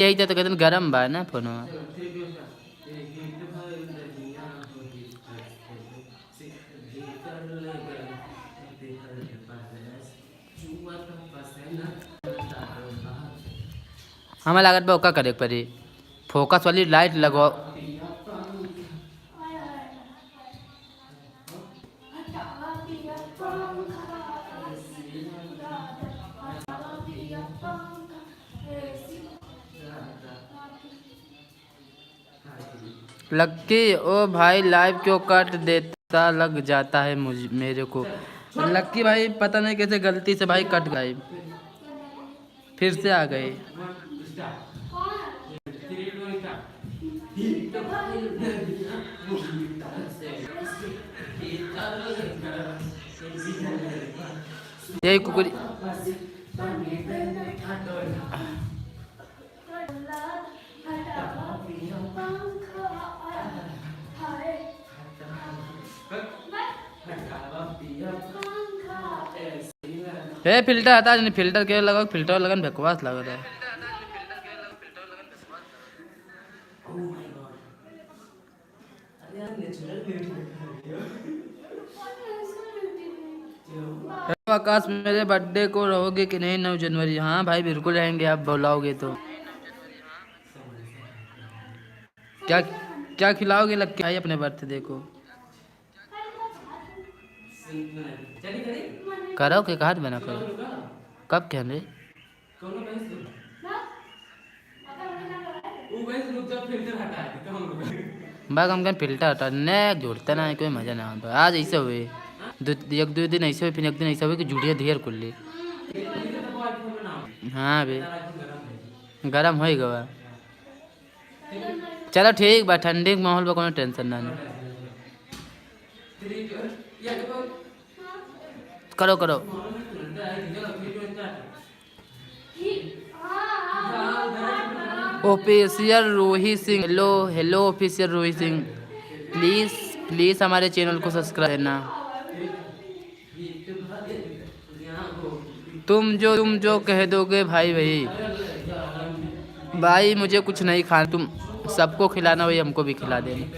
यही तो कहते गरम बा ना फोन। हमें लागत बा ओका करे पड़ी फोकस वाली लाइट लगवाओ। लक्की ओ भाई लाइव क्यों कट देता लग जाता है मुझे मेरे को। लक्की भाई पता नहीं कैसे गलती से भाई कट गए फिर से आ गए। यही कुकुरी हे फिल्टर हटा नहीं फिल्टर के लगा फिल्टर लगन बकवास लग रहा है। आकाश मेरे बर्थडे को रहोगे कि नहीं 9 जनवरी। हाँ भाई बिल्कुल रहेंगे आप बुलाओगे तो। क्या क्या खिलाओगे लक्की भाई अपने बर्थडे को। करो के कहा बना करो कब कहने बाग हम फिल्टर हटा ने जोड़ता ना कोई मजा ना आता। आज ऐसे हुए एक दो दिन ऐसे हुए फिर एक दिन ऐसा हुए कि जुड़िया धेर कुल ली। हाँ बे गरम हो गवा। चलो ठीक बा ठंडी के माहौल में कोनो टेंशन ना नहीं। करो करो official Rohit Singh. Hello hello official Rohit Singh please please हमारे चैनल को सब्सक्राइब करना। तुम जो कह दोगे भाई भाई भाई मुझे कुछ नहीं खाना तुम सबको खिलाना वही हमको भी खिला देना।